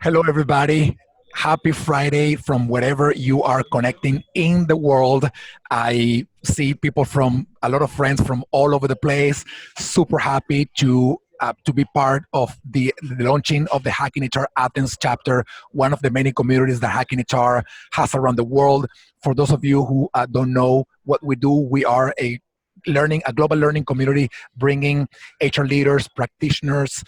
Hello, everybody. Happy Friday from wherever you are connecting in the world. I see people from a lot of friends from all over the place. Super happy to be part of the launching of the Hacking HR Athens chapter, one of the many communities that Hacking HR has around the world. For those of you who don't know what we do, we are a global learning community bringing HR leaders, practitioners,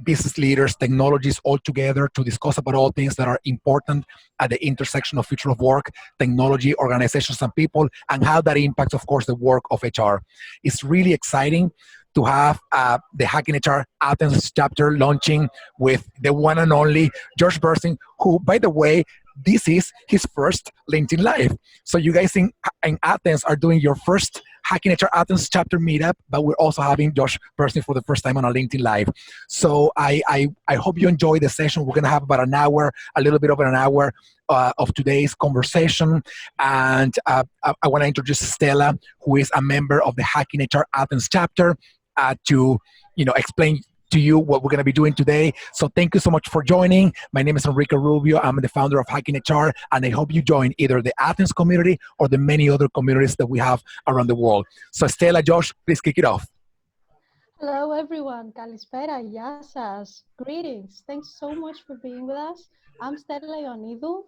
business leaders, technologies all together to discuss about all things that are important at the intersection of future of work, technology, organizations, and people, and how that impacts, of course, the work of HR. It's really exciting to have the Hacking HR Athens chapter launching with the one and only George Bersin, who, by the way, this is his first LinkedIn Live. So you guys in Athens are doing your first Hacking HR Athens chapter meetup, but we're also having Josh Bersin for the first time on a LinkedIn Live. So I hope you enjoy the session. We're going to have about an hour, a little bit over an hour of today's conversation. And I want to introduce Stella, who is a member of the Hacking HR Athens chapter, to explain to you what we're going to be doing today. So thank you so much for joining. My name is Enrique Rubio. I'm the founder of Hacking HR, and I hope you join either the Athens community or the many other communities that we have around the world. So Stella, Josh, please kick it off. Hello, everyone. Kalispera, Yasas. Greetings. Thanks so much for being with us. I'm Stella Leonidou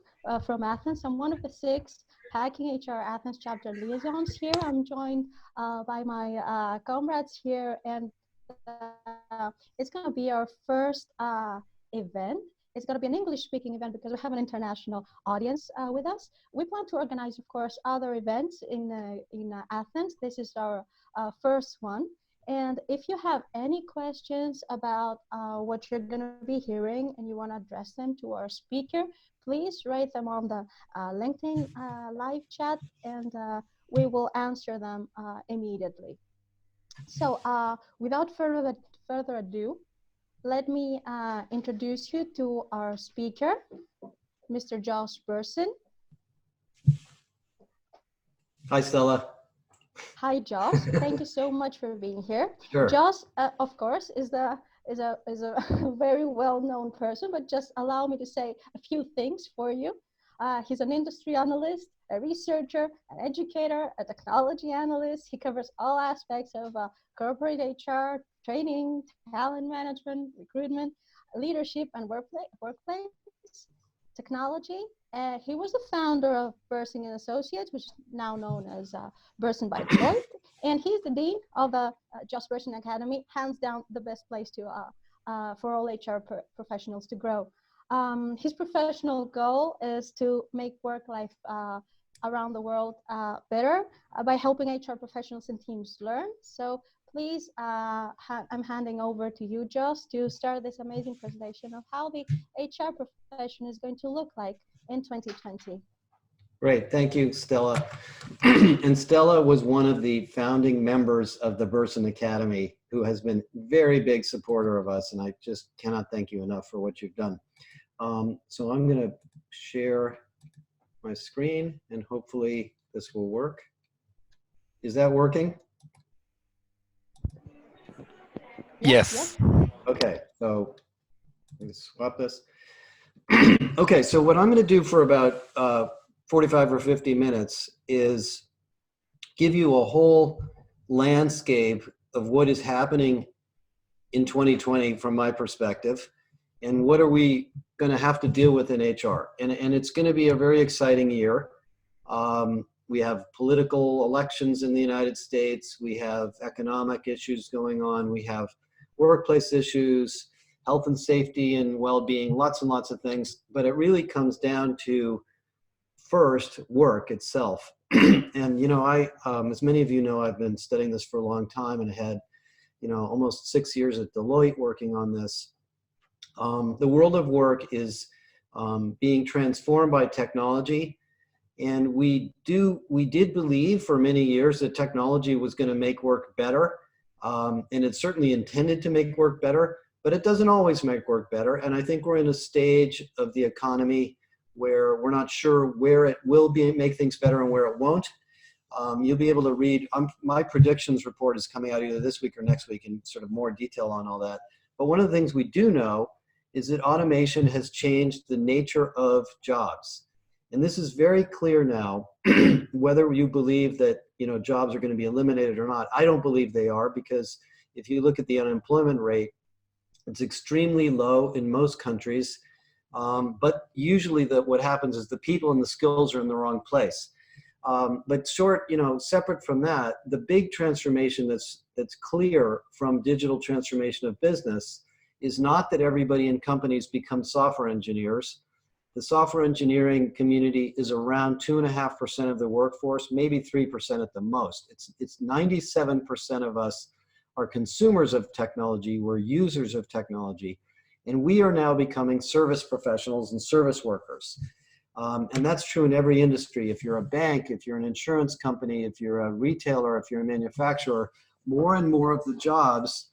from Athens. I'm one of the six Hacking HR Athens chapter liaisons here. I'm joined by my comrades here, and it's going to be our first event. It's going to be an English-speaking event because we have an international audience with us. We plan to organize, of course, other events in Athens. This is our first one. And if you have any questions about what you're going to be hearing and you want to address them to our speaker, please write them on the LinkedIn live chat, and we will answer them immediately. So without further ado, let me introduce you to our speaker, Mr. Josh Bersin. Hi, Stella. Hi, Josh. Thank you so much for being here. Sure. Josh, of course, is a very well-known person, but just allow me to say a few things for you. He's an industry analyst, a researcher, an educator, a technology analyst. He covers all aspects of corporate HR, training, talent management, recruitment, leadership, and workplace technology. He was the founder of Bersin and Associates, which is now known as Bersin by Deloitte, and he's the dean of the Just Bersin Academy, hands down the best place to for all HR professionals to grow. His professional goal is to make work-life around the world better by helping HR professionals and teams learn. So please, I'm handing over to you, Josh, to start this amazing presentation of how the HR profession is going to look like in 2020. Great, thank you, Stella. And Stella was one of the founding members of the Bersin Academy, who has been very big supporter of us, and I just cannot thank you enough for what you've done. So I'm going to share my screen, and hopefully this will work. Is that working? Yes. Okay, so let me swap this. Okay, so what I'm going to do for about 45 or 50 minutes is give you a whole landscape of what is happening in 2020 from my perspective, and what are we going to have to deal with in HR. And it's going to be a very exciting year. We have political elections in the United States. We have economic issues going on. We have workplace issues, health and safety and well-being, lots and lots of things. But it really comes down to, first, work itself. And, you know, as many of you know, I've been studying this for a long time and had, you know, almost 6 years at Deloitte working on this. The world of work is being transformed by technology. And we did believe for many years that technology was going to make work better. And it's certainly intended to make work better, but it doesn't always make work better. And I think we're in a stage of the economy where we're not sure where it will make things better and where it won't. You'll be able to read, my predictions report is coming out either this week or next week in sort of more detail on all that. But one of the things we do know is that automation has changed the nature of jobs. And this is very clear now, whether you believe that, you know, jobs are going to be eliminated or not. I don't believe they are, because if you look at the unemployment rate, it's extremely low in most countries. But usually what happens is the people and the skills are in the wrong place. But separate from that, the big transformation that's clear from digital transformation of business is not that everybody in companies become software engineers. The software engineering community is around 2.5% of the workforce, maybe 3% at the most. It's 97% of us are consumers of technology, we're users of technology, and we are now becoming service professionals and service workers. And that's true in every industry. If you're a bank, if you're an insurance company, if you're a retailer, if you're a manufacturer, more and more of the jobs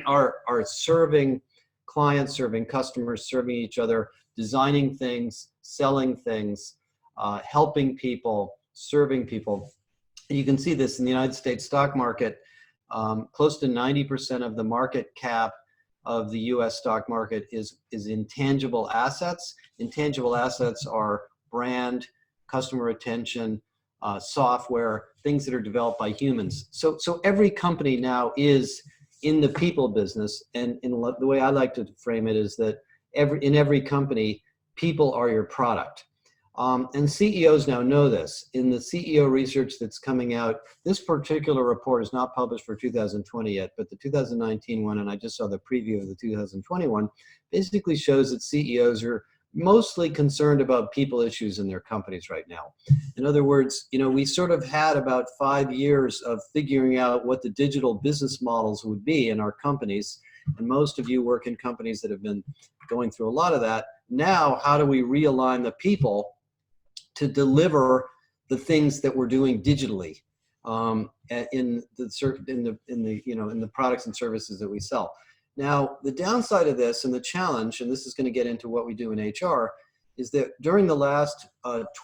are serving clients, serving customers, serving each other, designing things, selling things, helping people, serving people. You can see this in the United States stock market. Close to 90% of the market cap of the US stock market is intangible assets. Intangible assets are brand, customer attention, software, things that are developed by humans. So every company now is in the people business. And the way I like to frame it is that in every company, people are your product. And CEOs now know this. In the CEO research that's coming out, this particular report is not published for 2020 yet, but the 2019 one, and I just saw the preview of the 2021, basically shows that CEOs are mostly concerned about people issues in their companies right now. In other words, you know, we sort of had about 5 years of figuring out what the digital business models would be in our companies. And most of you work in companies that have been going through a lot of that. Now, how do we realign the people to deliver the things that we're doing digitally in the products and services that we sell? Now, the downside of this and the challenge, and this is going to get into what we do in HR, is that during the last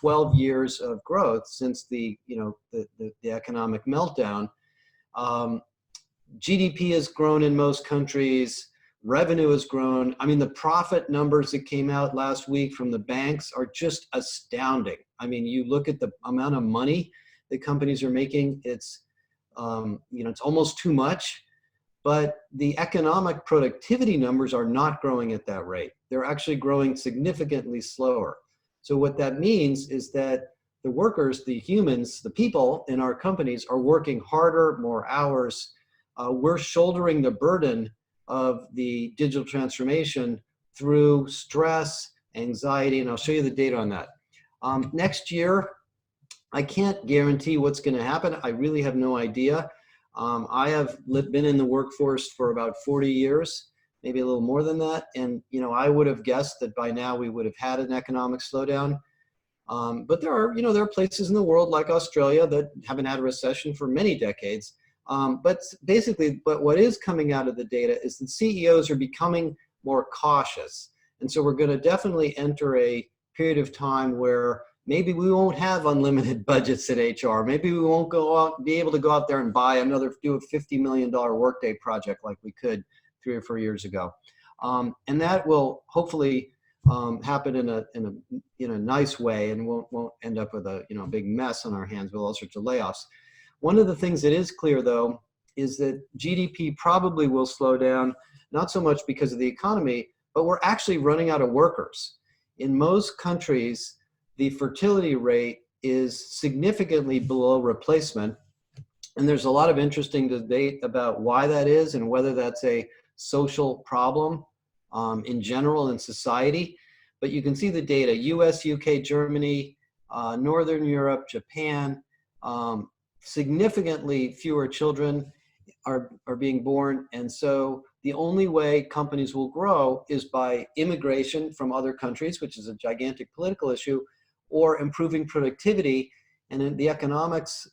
12 years of growth since the economic meltdown, GDP has grown in most countries. Revenue has grown. I mean, the profit numbers that came out last week from the banks are just astounding. I mean, you look at the amount of money that companies are making, it's almost too much, but the economic productivity numbers are not growing at that rate. They're actually growing significantly slower. So what that means is that the workers, the humans, the people in our companies are working harder, more hours. We're shouldering the burden of the digital transformation through stress, anxiety, and I'll show you the data on that. Next year, I can't guarantee what's going to happen. I really have no idea. I have been in the workforce for about 40 years, maybe a little more than that. And, you know, I would have guessed that by now we would have had an economic slowdown. But there are places in the world like Australia that haven't had a recession for many decades. But what is coming out of the data is that CEOs are becoming more cautious. And so we're going to definitely enter a period of time where maybe we won't have unlimited budgets at HR. Maybe we won't be able to go out there and do a $50 million workday project like we could 3 or 4 years ago. And that will hopefully happen in a nice way and won't end up with a big mess on our hands with all sorts of layoffs. One of the things that is clear, though, is that GDP probably will slow down, not so much because of the economy, but we're actually running out of workers. In most countries, the fertility rate is significantly below replacement. And there's a lot of interesting debate about why that is and whether that's a social problem in general in society. But you can see the data: US, UK, Germany, Northern Europe, Japan. Significantly fewer children are being born. And so the only way companies will grow is by immigration from other countries, which is a gigantic political issue, or improving productivity. And the economics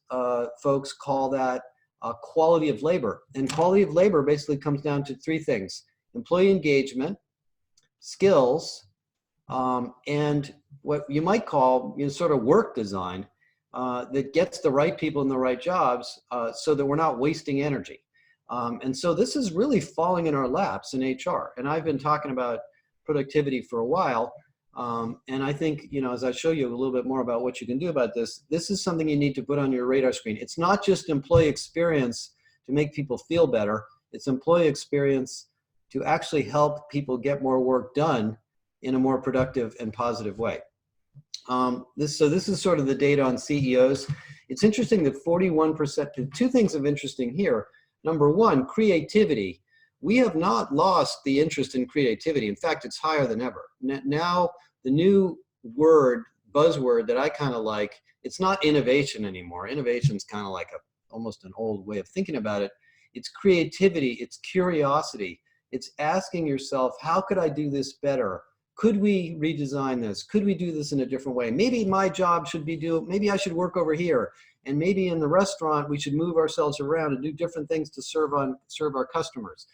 folks call that quality of labor. And quality of labor basically comes down to 3 things: employee engagement, skills, and what you might call sort of work design that gets the right people in the right jobs so that we're not wasting energy. And so this is really falling in our laps in HR. And I've been talking about productivity for a while. And I think, you know, as I show you a little bit more about what you can do about this, this is something you need to put on your radar screen. It's not just employee experience to make people feel better. It's employee experience to actually help people get more work done in a more productive and positive way. This is sort of the data on CEOs. It's interesting that 41%, two things of interesting here. Number one, creativity. We have not lost the interest in creativity. In fact, it's higher than ever. Now, the new buzzword that I kind of like, it's not innovation anymore. Innovation is kind of like almost an old way of thinking about it. It's creativity, it's curiosity. It's asking yourself, how could I do this better? Could we redesign this? Could we do this in a different way? Maybe my job should be maybe I should work over here. And maybe in the restaurant, we should move ourselves around and do different things to serve our customers.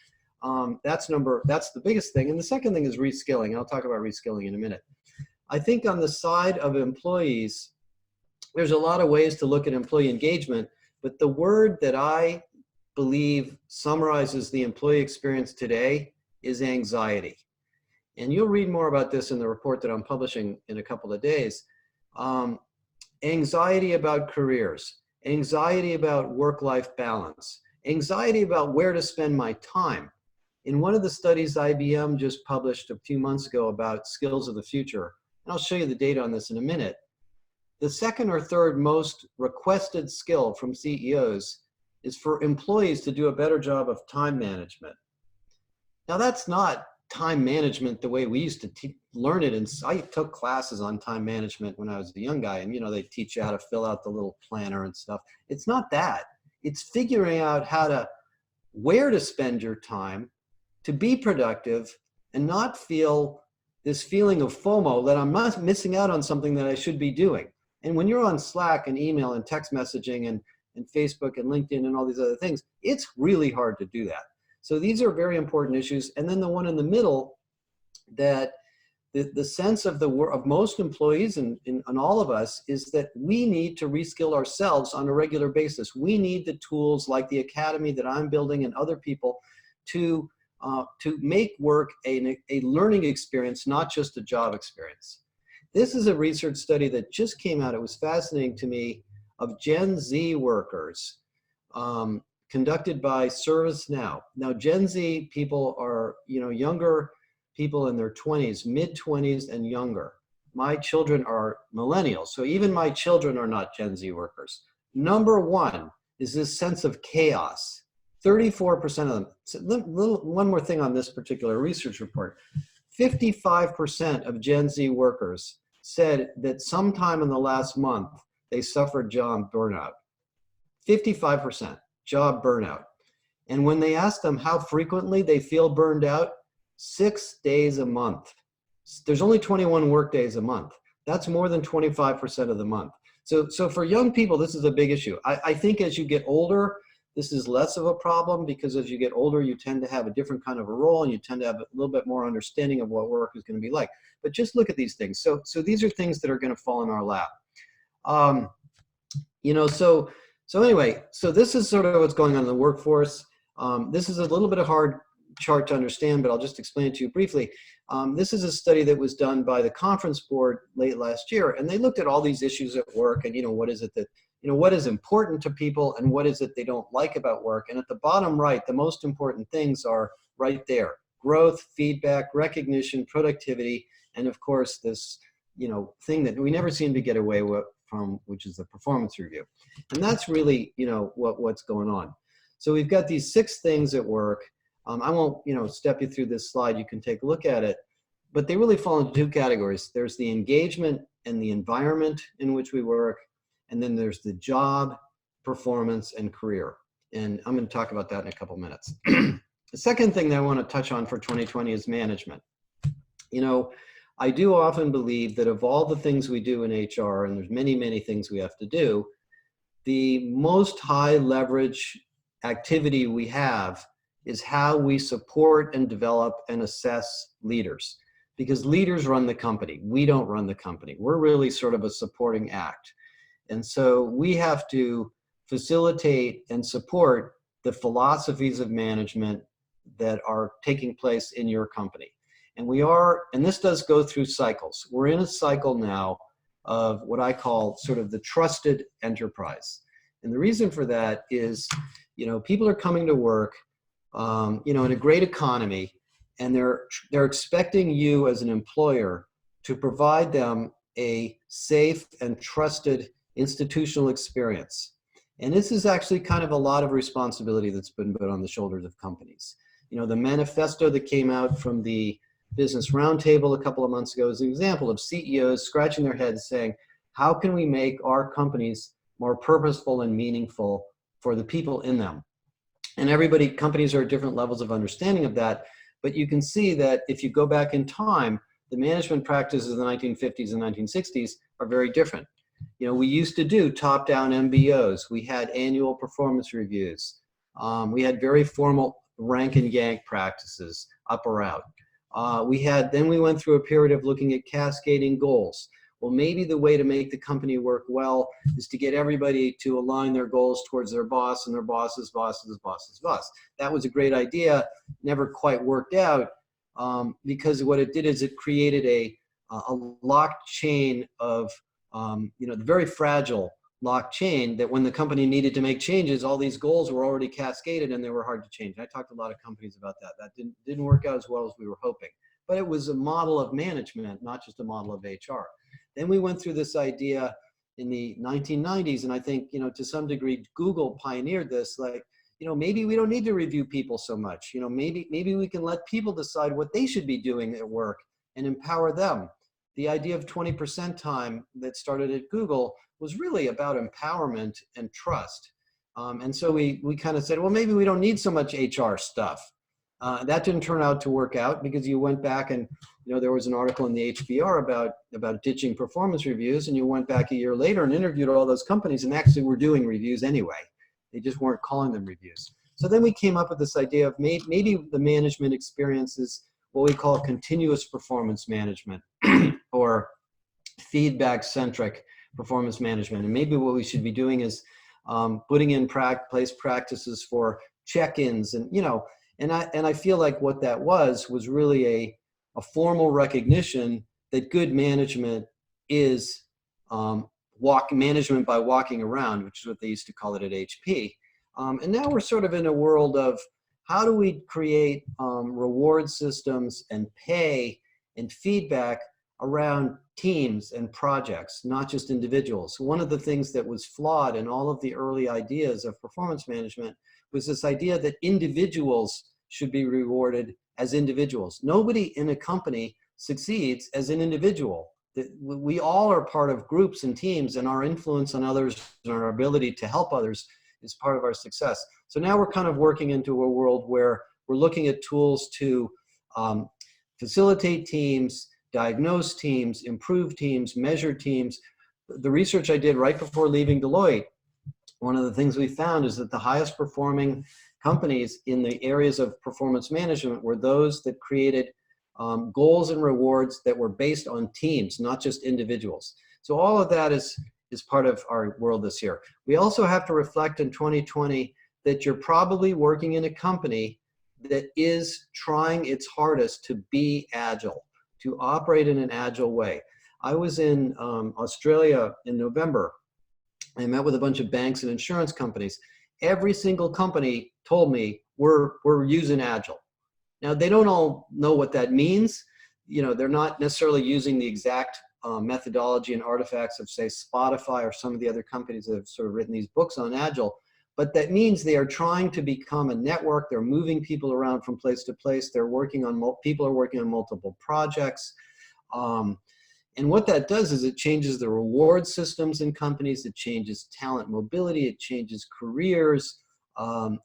That's the biggest thing. And the second thing is reskilling. I'll talk about reskilling in a minute. I think on the side of employees, there's a lot of ways to look at employee engagement, but the word that I believe summarizes the employee experience today is anxiety. And you'll read more about this in the report that I'm publishing in a couple of days. Anxiety about careers, anxiety about work-life balance, anxiety about where to spend my time. In one of the studies IBM just published a few months ago about skills of the future, and I'll show you the data on this in a minute, the second or third most requested skill from CEOs is for employees to do a better job of time management. Now that's not time management the way we used to learn it. And I took classes on time management when I was a young guy, and you know, they teach you how to fill out the little planner and stuff. It's not that. It's figuring out where to spend your time to be productive and not feel this feeling of FOMO that I'm not missing out on something that I should be doing. And when you're on Slack and email and text messaging and Facebook and LinkedIn and all these other things, it's really hard to do that. So these are very important issues. And then the one in the middle, that the sense of most employees and all of us is that we need to reskill ourselves on a regular basis. We need the tools like the academy that I'm building and other people to make work a learning experience, not just a job experience. This is a research study that just came out. It was fascinating to me, of Gen Z workers, conducted by ServiceNow. Now, Gen Z people are, you know, younger people in their 20s, mid-20s and younger. My children are millennials, so even my children are not Gen Z workers. Number one is this sense of chaos. 34% of them. So one more thing on this particular research report. 55% of Gen Z workers said that sometime in the last month, they suffered job burnout. 55% job burnout. And when they asked them how frequently they feel burned out, 6 days a month. There's only 21 work days a month. That's more than 25% of the month. So for young people, this is a big issue. I think as you get older, this is less of a problem, because as you get older, you tend to have a different kind of a role and you tend to have a little bit more understanding of what work is going to be like. But just look at these things. So these are things that are going to fall in our lap. You know, so anyway, so this is sort of what's going on in the workforce. This is a little bit of hard chart to understand, but I'll just explain it to you briefly. This is a study that was done by the Conference Board late last year, and they looked at all these issues at work and, you know, what is it that, you know, what is important to people and what is it they don't like about work. And at the bottom right, the most important things are right there: growth, feedback, recognition, productivity, and of course this, you know, thing that we never seem to get away from, which is the performance review. And that's really, you know, what's going on. So we've got these 6 things at work. I won't, you know, step you through this slide. You can take a look at it, but they really fall into 2 categories. There's the engagement and the environment in which we work, and then there's the job, performance, and career. And I'm going to talk about that in a couple minutes. The second thing that I want to touch on for 2020 is management. You know, I do often believe that of all the things we do in HR, and there's many, many things we have to do, the most high leverage activity we have is how we support and develop and assess leaders. Because leaders run the company. We don't run the company. We're really sort of a supporting act. And so we have to facilitate and support the philosophies of management that are taking place in your company. And this does go through cycles. We're in a cycle now of what I call sort of the trusted enterprise. And the reason for that is, people are coming to work, in a great economy, and they're expecting you as an employer to provide them a safe and trusted institutional experience. And this is actually kind of a lot of responsibility that's been put on the shoulders of companies. The manifesto that came out from the Business Roundtable a couple of months ago is an example of CEOs scratching their heads saying, how can we make our companies more purposeful and meaningful for the people in them? And companies are at different levels of understanding of that. But you can see that if you go back in time, the management practices of the 1950s and 1960s are very different. We used to do top-down MBOs. We had annual performance reviews. We had very formal rank and yank practices, up or out. Then we went through a period of looking at cascading goals. Well, maybe the way to make the company work well is to get everybody to align their goals towards their boss and their boss's boss's boss's boss. That was a great idea, never quite worked out, because what it did is it created a locked chain of, the very fragile locked chain that when the company needed to make changes, all these goals were already cascaded and they were hard to change. I talked to a lot of companies about that. That didn't work out as well as we were hoping. But it was a model of management, not just a model of HR. Then we went through this idea in the 1990s, and I think, to some degree, Google pioneered this, maybe we don't need to review people so much. Maybe we can let people decide what they should be doing at work and empower them. The idea of 20% time that started at Google was really about empowerment and trust. And so we kind of said, well, maybe we don't need so much HR stuff. That didn't turn out to work out because you went back and, there was an article in the HBR about ditching performance reviews, and you went back a year later and interviewed all those companies and actually were doing reviews anyway. They just weren't calling them reviews. So then we came up with this idea of maybe the management experience is what we call continuous performance management or feedback-centric performance management. And maybe what we should be doing is putting in place practices for check-ins and I feel like what that was really a formal recognition that good management is management by walking around, which is what they used to call it at HP. And now we're sort of in a world of how do we create reward systems and pay and feedback around teams and projects, not just individuals. One of the things that was flawed in all of the early ideas of performance management was this idea that individuals should be rewarded as individuals. Nobody in a company succeeds as an individual. We all are part of groups and teams, and our influence on others and our ability to help others is part of our success. So now we're kind of working into a world where we're looking at tools to facilitate teams, diagnose teams, improve teams, measure teams. The research I did right before leaving Deloitte, one of the things we found is that the highest performing companies in the areas of performance management were those that created goals and rewards that were based on teams, not just individuals. So all of that is part of our world this year. We also have to reflect in 2020 that you're probably working in a company that is trying its hardest to be agile, to operate in an agile way. I was in Australia in November. I met with a bunch of banks and insurance companies. Every single company told me we're using agile. Now, they don't all know what that means. They're not necessarily using the exact methodology and artifacts of, say, Spotify or some of the other companies that have sort of written these books on agile. But that means they are trying to become a network. They're moving people around from place to place. They're working on people are working on multiple projects. And what that does is it changes the reward systems in companies. It changes talent mobility. It changes careers.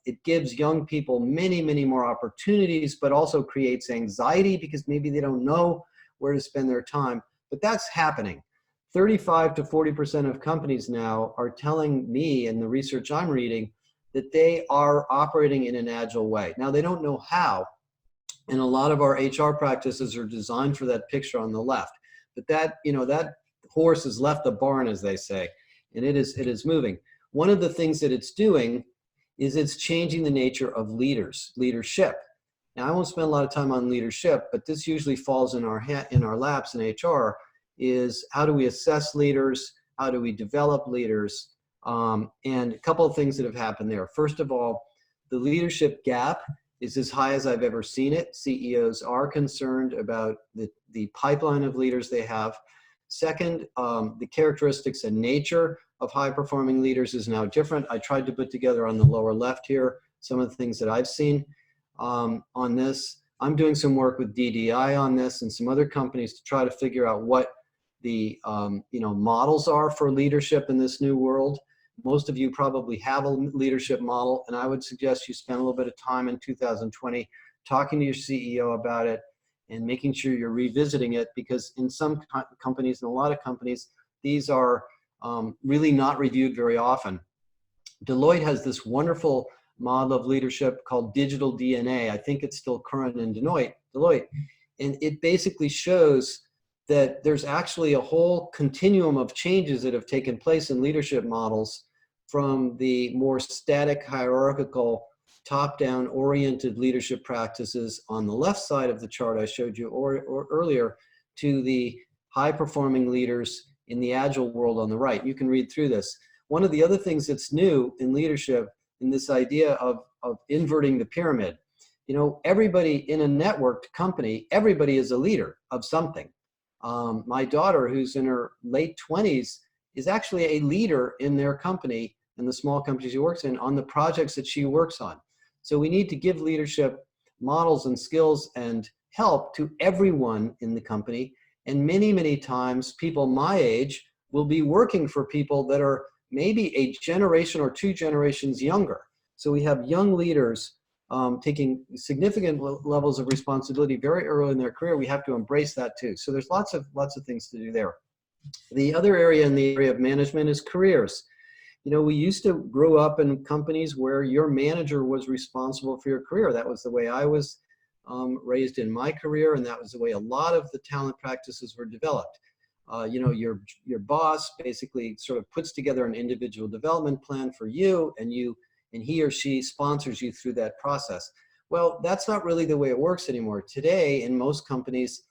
It gives young people many, many more opportunities, but also creates anxiety because maybe they don't know where to spend their time. But that's happening. 35 to 40% of companies now are telling me in the research I'm reading that they are operating in an agile way. Now, they don't know how. And a lot of our HR practices are designed for that picture on the left. But that horse has left the barn, as they say, and it is moving. One of the things that it's doing is it's changing the nature of leadership. Now, I won't spend a lot of time on leadership, but this usually falls in our laps in HR, is how do we assess leaders? How do we develop leaders? And a couple of things that have happened there. First of all, the leadership gap is as high as I've ever seen it. CEOs are concerned about the pipeline of leaders they have. Second, the characteristics and nature of high-performing leaders is now different. I tried to put together on the lower left here some of the things that I've seen on this. I'm doing some work with DDI on this and some other companies to try to figure out what the models are for leadership in this new world. Most of you probably have a leadership model, and I would suggest you spend a little bit of time in 2020 talking to your CEO about it and making sure you're revisiting it, because in some companies, and a lot of companies, these are really not reviewed very often. Deloitte has this wonderful model of leadership called digital DNA. I think it's still current in Deloitte. And it basically shows that there's actually a whole continuum of changes that have taken place in leadership models, from the more static, hierarchical, top-down oriented leadership practices on the left side of the chart I showed you or earlier, to the high-performing leaders in the agile world on the right. You can read through this. One of the other things that's new in leadership, in this idea of inverting the pyramid, everybody in a networked company, everybody is a leader of something. My daughter, who's in her late 20s, is actually a leader in their company and the small company she works in on the projects that she works on. So we need to give leadership models and skills and help to everyone in the company. And many, many times people my age will be working for people that are maybe a generation or two generations younger. So we have young leaders taking significant levels of responsibility very early in their career. We have to embrace that too. So there's lots of things to do there. The other area in the area of management is careers. We used to grow up in companies where your manager was responsible for your career. That was the way I was raised in my career, and that was the way a lot of the talent practices were developed. Your boss basically sort of puts together an individual development plan for you, and he or she sponsors you through that process. Well, that's not really the way it works anymore. Today, in most companies,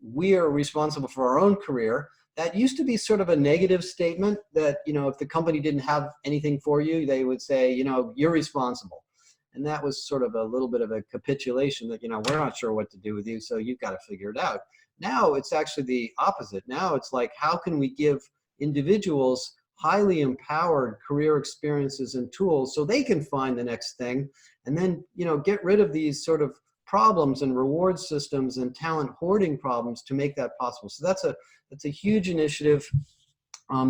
we are responsible for our own career. That used to be sort of a negative statement that, if the company didn't have anything for you, they would say, you're responsible. And that was sort of a little bit of a capitulation that, we're not sure what to do with you, so you've got to figure it out. Now it's actually the opposite. Now it's like, how can we give individuals highly empowered career experiences and tools so they can find the next thing, and then, get rid of these sort of problems and reward systems and talent hoarding problems to make that possible. So that's a huge initiative.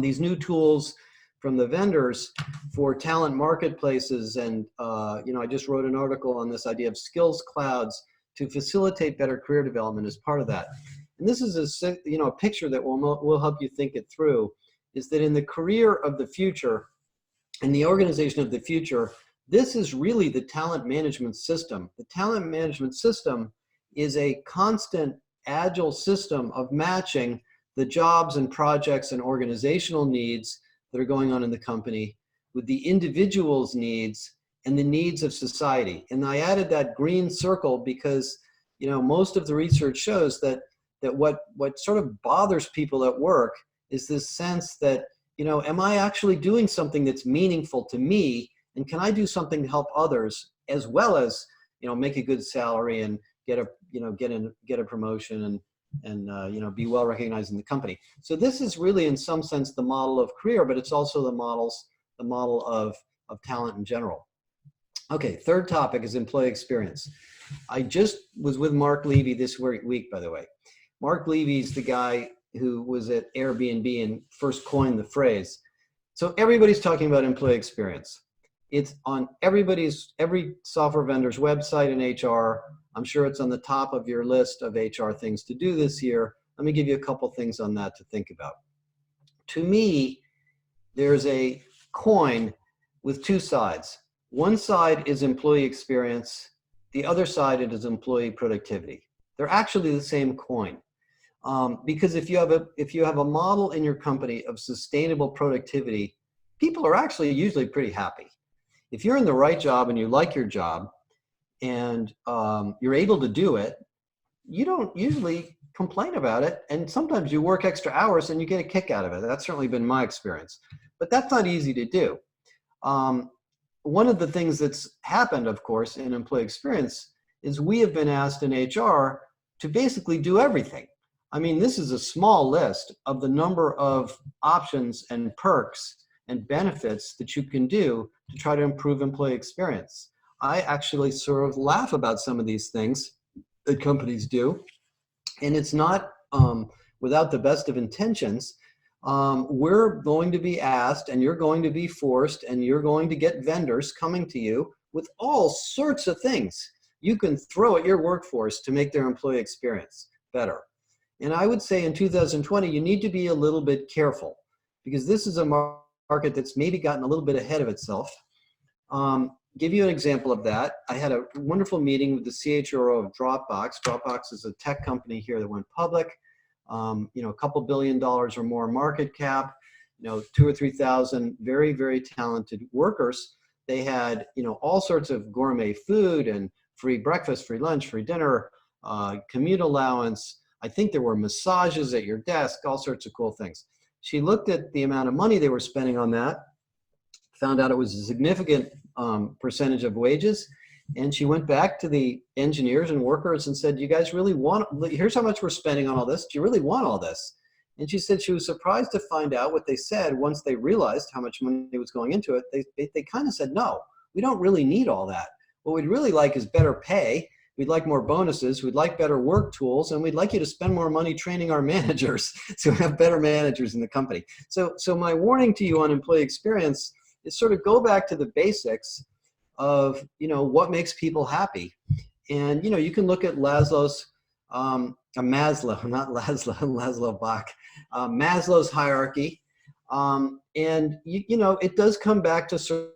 These new tools from the vendors for talent marketplaces, and I just wrote an article on this idea of skills clouds to facilitate better career development as part of that. And this is a picture that will help you think it through. Is that in the career of the future, in the organization of the future, this is really the talent management system. The talent management system is a constant, agile system of matching the jobs and projects and organizational needs that are going on in the company with the individual's needs and the needs of society. And I added that green circle because, most of the research shows that what sort of bothers people at work is this sense that, am I actually doing something that's meaningful to me? And can I do something to help others, as well as, make a good salary and get a promotion and be well recognized in the company. So this is really, in some sense, the model of career, but it's also the model of talent in general. Okay, third topic is employee experience. I just was with Mark Levy this week, by the way. Mark Levy's the guy who was at Airbnb and first coined the phrase. So everybody's talking about employee experience. It's on every software vendor's website in HR. I'm sure it's on the top of your list of HR things to do this year. Let me give you a couple things on that to think about. To me, there's a coin with two sides. One side is employee experience. The other side is employee productivity. They're actually the same coin. Because if you have a model in your company of sustainable productivity, people are actually usually pretty happy. If you're in the right job and you like your job and you're able to do it, you don't usually complain about it. And sometimes you work extra hours and you get a kick out of it. That's certainly been my experience. But that's not easy to do. One of the things that's happened, of course, in employee experience is we have been asked in HR to basically do everything. I mean, this is a small list of the number of options and perks and benefits that you can do to try to improve employee experience. I actually sort of laugh about some of these things that companies do, and it's not without the best of intentions. We're going to be asked, and you're going to be forced, and you're going to get vendors coming to you with all sorts of things you can throw at your workforce to make their employee experience better. And I would say in 2020, you need to be a little bit careful, because this is a market that's maybe gotten a little bit ahead of itself. Give you an example of that. I had a wonderful meeting with the CHRO of Dropbox. Dropbox is a tech company here that went public. A couple $1 billion or more market cap, 2,000 or 3,000 very, very talented workers. They had, all sorts of gourmet food and free breakfast, free lunch, free dinner, commute allowance. I think there were massages at your desk, all sorts of cool things. She looked at the amount of money they were spending on that, found out it was a significant percentage of wages. And she went back to the engineers and workers and said, you guys really want, here's how much we're spending on all this. Do you really want all this? And she said she was surprised to find out what they said once they realized how much money was going into it. They kind of said, no, we don't really need all that. What we'd really like is better pay. We'd like more bonuses. We'd like better work tools. And we'd like you to spend more money training our managers so we have better managers in the company. So my warning to you on employee experience is sort of go back to the basics of what makes people happy. And you can look at Maslow's Maslow's hierarchy, and it does come back to sort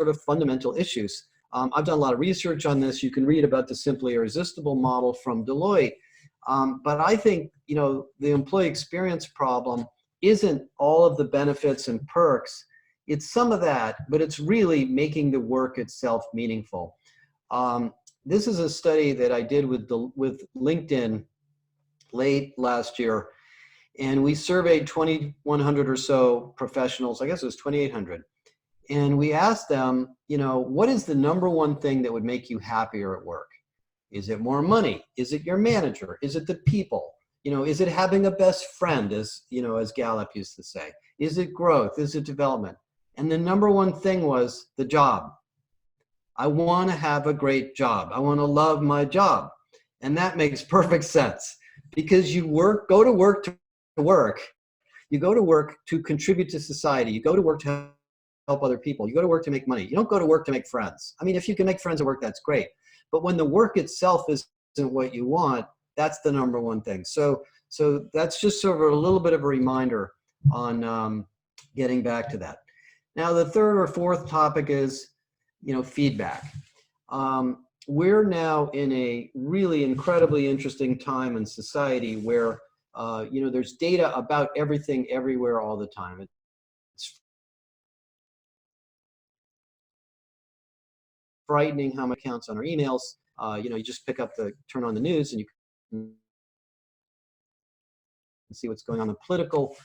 of fundamental issues. I've done a lot of research on this. You can read about the Simply Irresistible model from Deloitte, but I think the employee experience problem isn't all of the benefits and perks. It's some of that, but it's really making the work itself meaningful. This is a study that I did with LinkedIn late last year, and we surveyed 2,100 or so professionals. I guess it was 2,800. And we asked them, what is the number one thing that would make you happier at work? Is it more money? Is it your manager? Is it the people? Is it having a best friend, as Gallup used to say? Is it growth? Is it development? And the number one thing was the job. I want to have a great job. I want to love my job. And that makes perfect sense, because you go to work to work. You go to work to contribute to society. You go to work to help other people. You go to work to make money. You don't go to work to make friends. I mean, if you can make friends at work, that's great. But when the work itself isn't what you want, that's the number one thing. So that's just sort of a little bit of a reminder on getting back to that. Now, the third or fourth topic is, feedback. We're now in a really incredibly interesting time in society where, there's data about everything, everywhere, all the time. It's frightening how many accounts on our emails. You just turn on the news and you can see what's going on in the political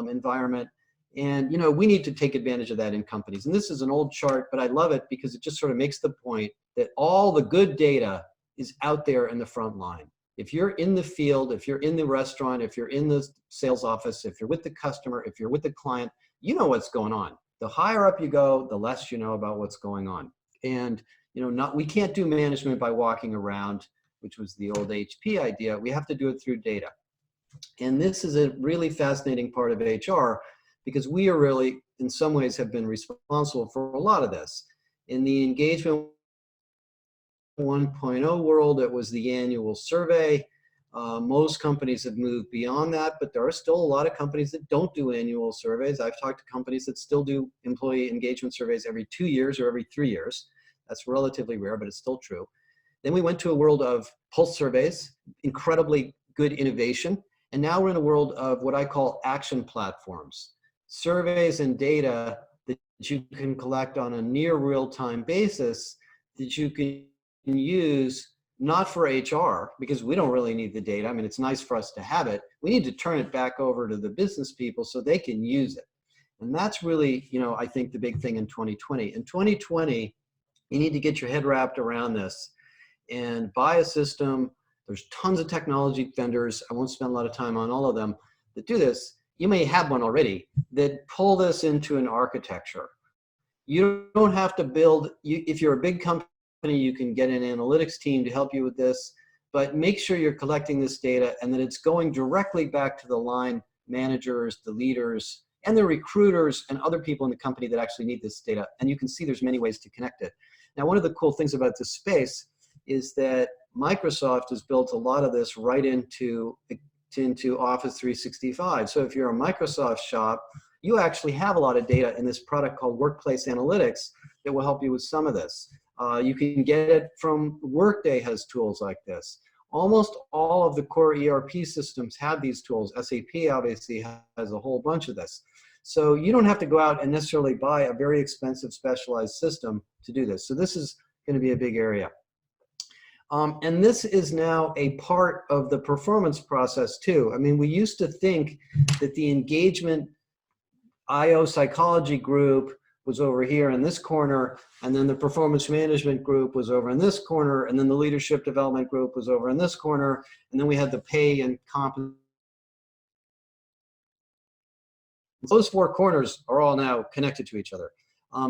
environment. And, we need to take advantage of that in companies. And this is an old chart, but I love it because it just sort of makes the point that all the good data is out there in the front line. If you're in the field, if you're in the restaurant, if you're in the sales office, if you're with the customer, if you're with the client, you know what's going on. The higher up you go, the less you know about what's going on. And, we can't do management by walking around, which was the old HP idea. We have to do it through data. And this is a really fascinating part of HR, because we are really, in some ways, have been responsible for a lot of this. In the engagement 1.0 world, it was the annual survey. Most companies have moved beyond that, but there are still a lot of companies that don't do annual surveys. I've talked to companies that still do employee engagement surveys every 2 years or every 3 years. That's relatively rare, but it's still true. Then we went to a world of pulse surveys, incredibly good innovation. And now we're in a world of what I call action platforms. Surveys and data that you can collect on a near real-time basis that you can use not for HR, because we don't really need the data. I mean, it's nice for us to have it. We need to turn it back over to the business people so they can use it. And that's really, I think the big thing in 2020. In 2020, you need to get your head wrapped around this and buy a system. There's tons of technology vendors. I won't spend a lot of time on all of them that do this. You may have one already that pull this into an architecture. You don't have to build, if you're a big company, you can get an analytics team to help you with this, but make sure you're collecting this data and that it's going directly back to the line managers, the leaders, and the recruiters and other people in the company that actually need this data. And you can see there's many ways to connect it. Now, one of the cool things about this space is that Microsoft has built a lot of this right into Office 365. So if you're a Microsoft shop, you actually have a lot of data in this product called Workplace Analytics that will help you with some of this. You can get it from Workday has tools like this. Almost all of the core ERP systems have these tools. SAP obviously has a whole bunch of this. So you don't have to go out and necessarily buy a very expensive specialized system to do this. So this is going to be a big area. And this is now a part of the performance process too. I mean, we used to think that the engagement IO psychology group was over here in this corner, and then the performance management group was over in this corner, and then the leadership development group was over in this corner, and then we had the pay and comp. Those four corners are all now connected to each other.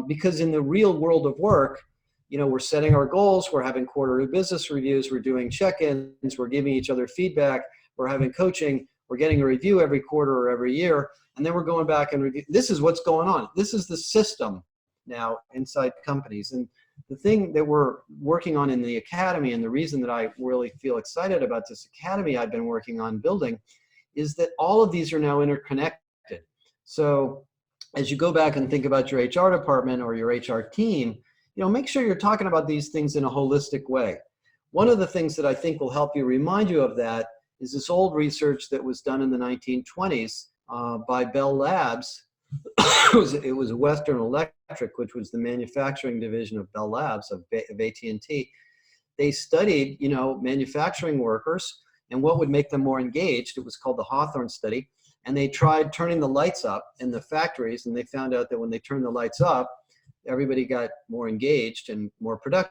Because in the real world of work, we're setting our goals, we're having quarterly business reviews, we're doing check-ins, we're giving each other feedback, we're having coaching, we're getting a review every quarter or every year, and then we're going back and review. This is what's going on. This is the system now inside companies. And the thing that we're working on in the academy, and the reason that I really feel excited about this academy I've been working on building, is that all of these are now interconnected. So as you go back and think about your HR department or your HR team, make sure you're talking about these things in a holistic way. One of the things that I think will help you remind you of that is this old research that was done in the 1920s by Bell Labs. It was Western Electric, which was the manufacturing division of Bell Labs, of AT&T. They studied, manufacturing workers and what would make them more engaged. It was called the Hawthorne study. And they tried turning the lights up in the factories, and they found out that when they turned the lights up, everybody got more engaged and more productive.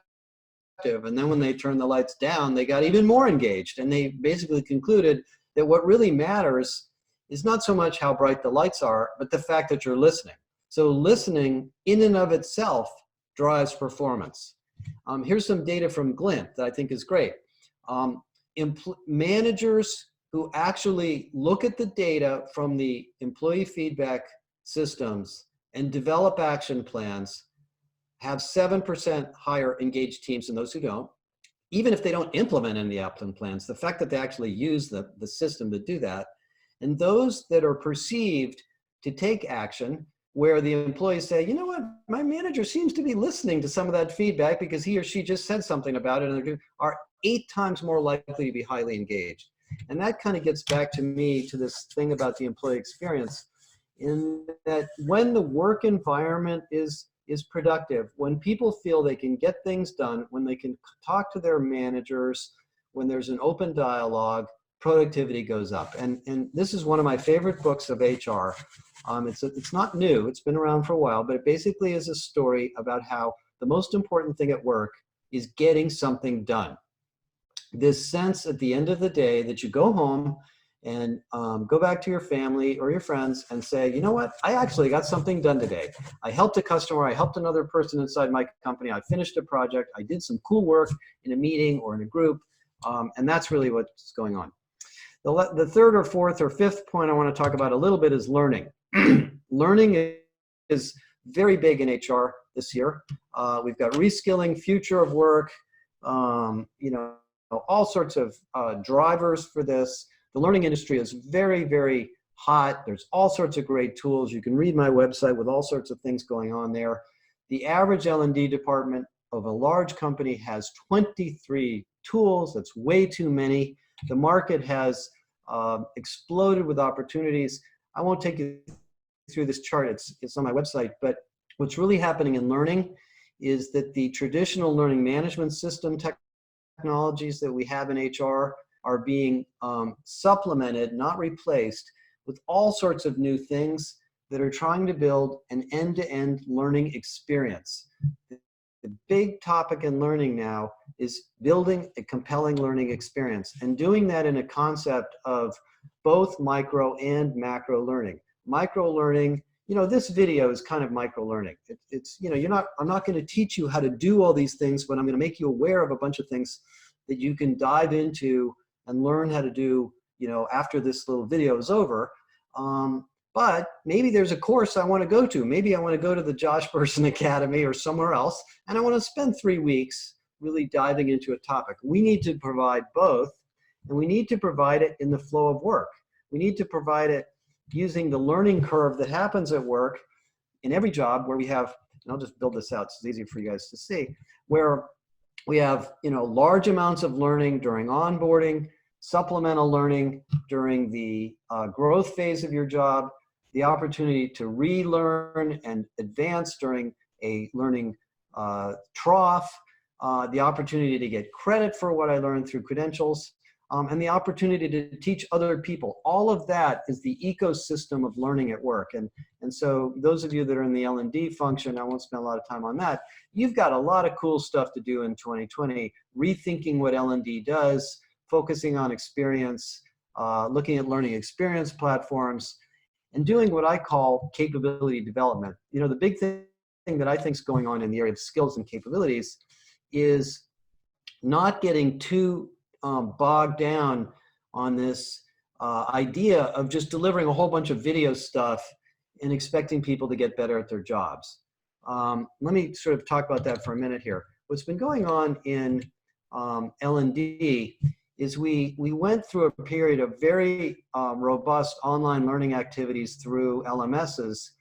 And then when they turned the lights down, they got even more engaged. And they basically concluded that what really matters is not so much how bright the lights are, but the fact that you're listening. So listening in and of itself drives performance. Here's some data from Glint that I think is great. Managers who actually look at the data from the employee feedback systems and develop action plans have 7% higher engaged teams than those who don't. Even if they don't implement any action plans, the fact that they actually use the system to do that. And those that are perceived to take action, where the employees say, you know what, my manager seems to be listening to some of that feedback because he or she just said something about it, and are 8 times more likely to be highly engaged. And that kind of gets back to me to this thing about the employee experience, in that when the work environment is productive, when people feel they can get things done, when they can talk to their managers, when there's an open dialogue, productivity goes up. And this is one of my favorite books of HR. It's not new, it's been around for a while, but it basically is a story about how the most important thing at work is getting something done. This sense at the end of the day that you go home and go back to your family or your friends and say, you know what, I actually got something done today. I helped a customer, I helped another person inside my company, I finished a project, I did some cool work in a meeting or in a group, and that's really what's going on. The third or fourth or fifth point I want to talk about a little bit is learning. Learning is very big in HR this year. We've got reskilling, future of work, all sorts of drivers for this. The learning industry is very, very hot. There's all sorts of great tools. You can read my website with all sorts of things going on there. The average L&D department of a large company has 23 tools. That's way too many. The market has exploded with opportunities. I won't take you through this chart. It's on my website, but what's really happening in learning is that the traditional learning management system technologies that we have in HR are being supplemented, not replaced, with all sorts of new things that are trying to build an end-to-end learning experience. The big topic in learning now is building a compelling learning experience, and doing that in a concept of both micro and macro learning. Micro learning, you know, this video is kind of micro learning. It's, you know, I'm not going to teach you how to do all these things, but I'm going to make you aware of a bunch of things that you can dive into and learn how to do, you know, after this little video is over. But maybe there's a course I want to go to. Maybe I want to go to the Josh Bersin Academy or somewhere else, and I want to spend 3 weeks really diving into a topic. We need to provide both, and we need to provide it in the flow of work. We need to provide it using the learning curve that happens at work in every job where we have, and I'll just build this out so it's easy for you guys to see, where we have, you know, large amounts of learning during onboarding, supplemental learning during the growth phase of your job, the opportunity to relearn and advance during a learning trough, the opportunity to get credit for what I learned through credentials, and the opportunity to teach other people. All of that is the ecosystem of learning at work. And so those of you that are in the L&D function, I won't spend a lot of time on that. You've got a lot of cool stuff to do in 2020, rethinking what L&D does, focusing on experience, looking at learning experience platforms, and doing what I call capability development. You know, the big thing that I think is going on in the area of skills and capabilities is not getting too bogged down on this idea of just delivering a whole bunch of video stuff and expecting people to get better at their jobs. Let me sort of talk about that for a minute here. What's been going on in L&D is we went through a period of very robust online learning activities through LMSs,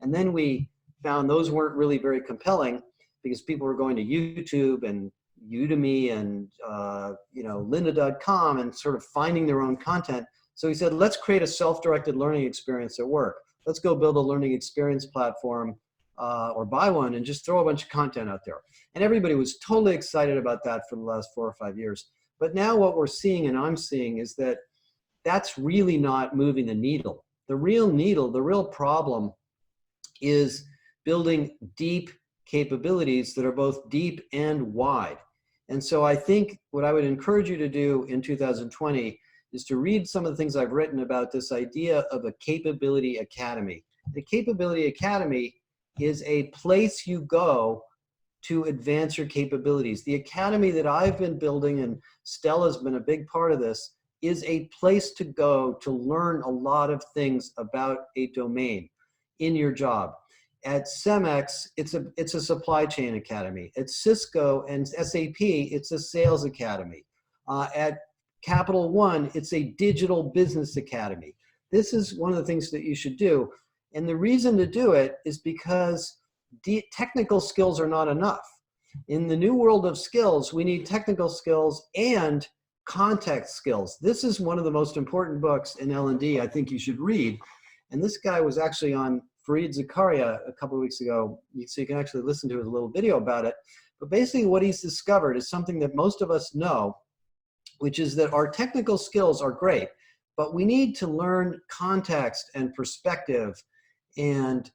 and then we found those weren't really very compelling because people were going to YouTube and Udemy and you know, lynda.com and sort of finding their own content. So we said, let's create a self-directed learning experience at work. Let's go build a learning experience platform or buy one and just throw a bunch of content out there. And everybody was totally excited about that for the last 4 or 5 years. But now what we're seeing, and I'm seeing, is that that's really not moving the needle. The real needle, the real problem is building deep capabilities that are both deep and wide. And so I think what I would encourage you to do in 2020 is to read some of the things I've written about this idea of a capability academy. The capability academy is a place you go to advance your capabilities. The academy that I've been building, and Stella's been a big part of this, is a place to go to learn a lot of things about a domain in your job. At Cemex, it's a supply chain academy. At Cisco and SAP, it's a sales academy. At Capital One, it's a digital business academy. This is one of the things that you should do. And the reason to do it is because technical skills are not enough. In the new world of skills, we need technical skills and context skills. This is one of the most important books in L&D I think you should read. And this guy was actually on Fareed Zakaria a couple of weeks ago, so you can actually listen to his little video about it. But basically what he's discovered is something that most of us know, which is that our technical skills are great, but we need to learn context and perspective and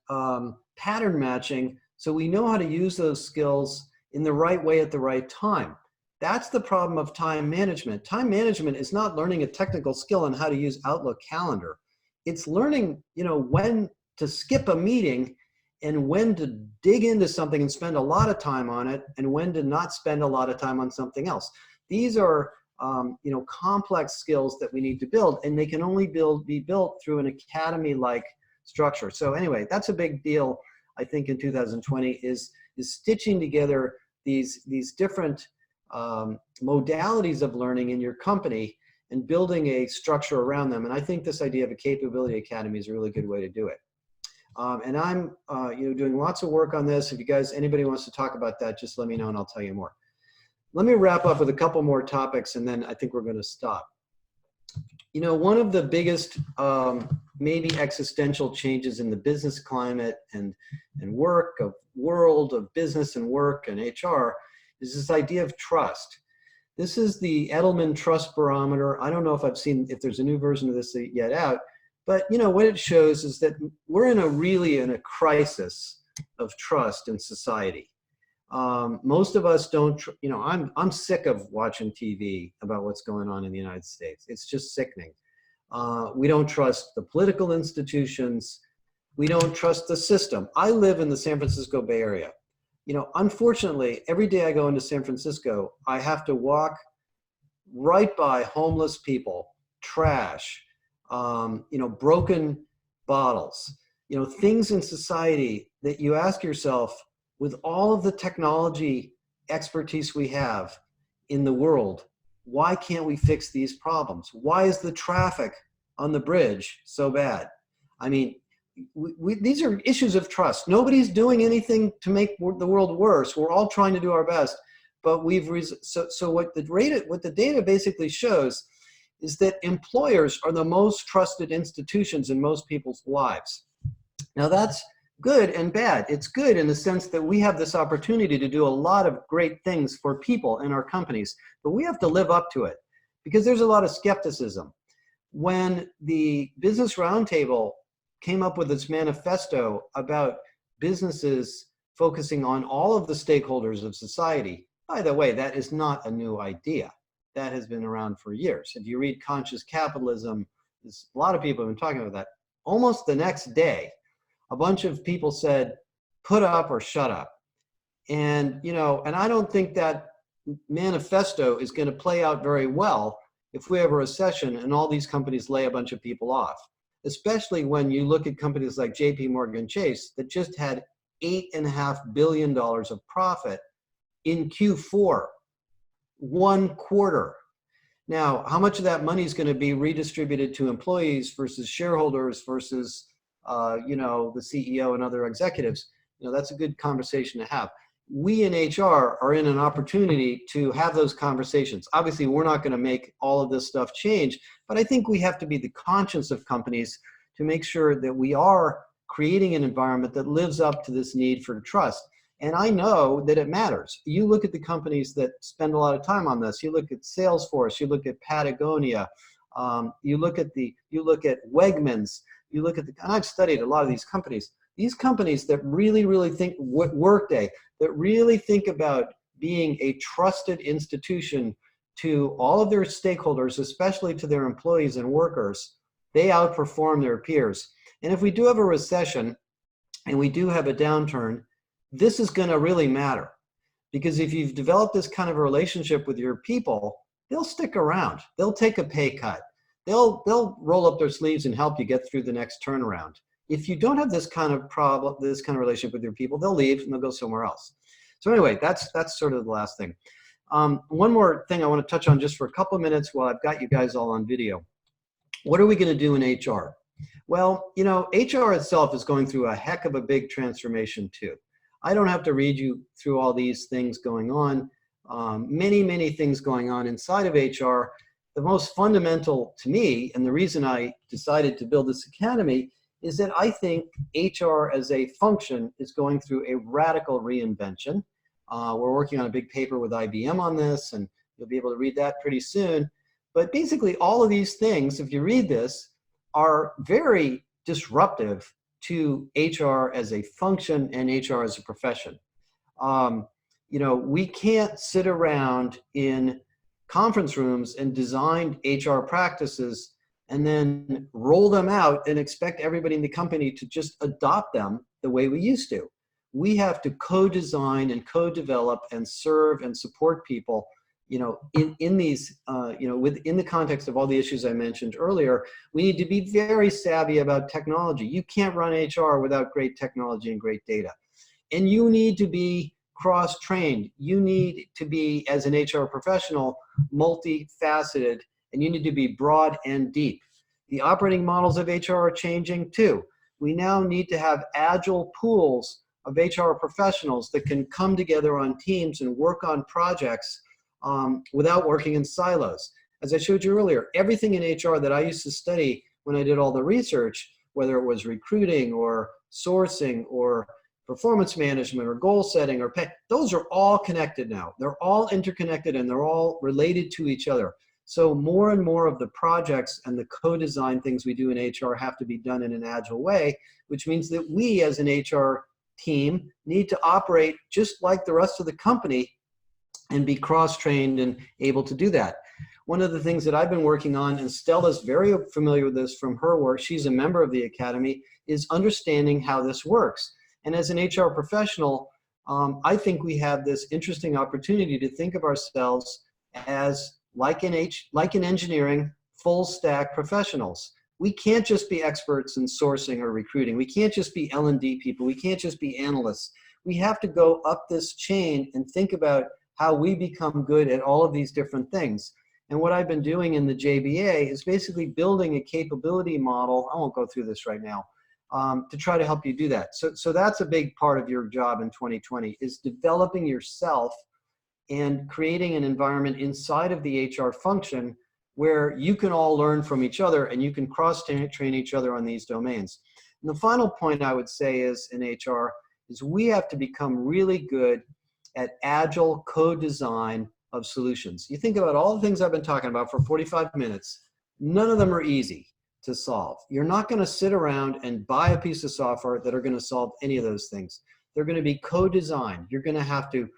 pattern matching so we know how to use those skills in the right way at the right time. That's the problem of time management. Time management is not learning a technical skill on how to use Outlook Calendar. It's learning, you know, when to skip a meeting and when to dig into something and spend a lot of time on it and when to not spend a lot of time on something else. These are you know, complex skills that we need to build, and they can only be built through an academy-like structure. So anyway, that's a big deal, I think, in 2020 is stitching together these different modalities of learning in your company and building a structure around them. And I think this idea of a capability academy is a really good way to do it. And I'm you know, doing lots of work on this. If you guys, anybody wants to talk about that, just let me know and I'll tell you more. Let me wrap up with a couple more topics and then I think we're going to stop. You know, one of the biggest, maybe existential changes in the business climate and work of world of business and work and HR is this idea of trust. This is the Edelman Trust Barometer. I don't know if I've seen, if there's a new version of this yet out, but you know, what it shows is that we're really in a crisis of trust in society. Most of us don't, you know, I'm sick of watching TV about what's going on in the United States. It's just sickening. We don't trust the political institutions. We don't trust the system. I live in the San Francisco Bay Area. You know, unfortunately, every day I go into San Francisco, I have to walk right by homeless people, trash, you know, broken bottles, you know, things in society that you ask yourself, with all of the technology expertise we have in the world, why can't we fix these problems? Why is the traffic on the bridge so bad? I mean, these are issues of trust. Nobody's doing anything to make the world worse. We're all trying to do our best, but so what the data basically shows is that employers are the most trusted institutions in most people's lives. Now that's good and bad. It's good in the sense that we have this opportunity to do a lot of great things for people in our companies, but we have to live up to it because there's a lot of skepticism. When the Business Roundtable came up with its manifesto about businesses focusing on all of the stakeholders of society, by the way, that is not a new idea. That has been around for years. If you read Conscious Capitalism, a lot of people have been talking about that. Almost the next day, a bunch of people said, put up or shut up. And, you know, and I don't think that manifesto is going to play out very well if we have a recession and all these companies lay a bunch of people off, especially when you look at companies like JP Morgan Chase that just had $8.5 billion of profit in Q4, 1 quarter. Now, how much of that money is going to be redistributed to employees versus shareholders versus you know, the CEO and other executives? You know, that's a good conversation to have. We in HR are in an opportunity to have those conversations. Obviously, we're not going to make all of this stuff change, but I think we have to be the conscience of companies to make sure that we are creating an environment that lives up to this need for trust. And I know that it matters. You look at the companies that spend a lot of time on this. You look at Salesforce. You look at Patagonia. You look at Wegmans. You look at and I've studied a lot of these companies. These companies that really think, Workday, that really think about being a trusted institution to all of their stakeholders, especially to their employees and workers, they outperform their peers. And if we do have a recession and we do have a downturn, this is going to really matter, because if you've developed this kind of a relationship with your people, they'll stick around. They'll take a pay cut. They'll roll up their sleeves and help you get through the next turnaround. If you don't have this kind of problem, this kind of relationship with your people, they'll leave and they'll go somewhere else. So anyway, that's sort of the last thing. One more thing I want to touch on just for a couple of minutes while I've got you guys all on video. What are we going to do in HR? Well, you know, HR itself is going through a heck of a big transformation too. I don't have to read you through all these things going on. Many things going on inside of HR. The most fundamental to me, and the reason I decided to build this academy, is that I think HR as a function is going through a radical reinvention. We're working on a big paper with IBM on this, and you'll be able to read that pretty soon. But basically, all of these things, if you read this, are very disruptive to HR as a function and HR as a profession. You know, we can't sit around in conference rooms and design HR practices and then roll them out and expect everybody in the company to just adopt them the way we used to. We have to co-design and co-develop and serve and support people, you know, in these, you know, within the context of all the issues I mentioned earlier. We need to be very savvy about technology. You can't run HR without great technology and great data. And you need to be cross-trained. You need to be, as an HR professional, multifaceted, and you need to be broad and deep. The operating models of HR are changing too. We now need to have agile pools of HR professionals that can come together on teams and work on projects without working in silos. as I showed you earlier, everything in HR that I used to study when I did all the research, whether it was recruiting or sourcing or performance management or goal setting or pay, those are all connected now. They're all interconnected and they're all related to each other. So more and more of the projects and the co-design things we do in HR have to be done in an agile way, which means that we as an HR team need to operate just like the rest of the company and be cross-trained and able to do that. One of the things that I've been working on, and Stella's very familiar with this from her work, she's a member of the Academy, is understanding how this works. And as an HR professional, I think we have this interesting opportunity to think of ourselves as, like in engineering, full stack professionals. We can't just be experts in sourcing or recruiting. We can't just be L&D people. We can't just be analysts. We have to go up this chain and think about how we become good at all of these different things. And what I've been doing in the JBA is basically building a capability model. I won't go through this right now, to try to help you do that. So that's a big part of your job in 2020, is developing yourself and creating an environment inside of the HR function where you can all learn from each other and you can cross-train each other on these domains. And the final point I would say is in HR is we have to become really good at agile co-design of solutions. You think about all the things I've been talking about for 45 minutes, none of them are easy to solve. You're not going to sit around and buy a piece of software that are going to solve any of those things. They're going to be co-designed. You're going to have to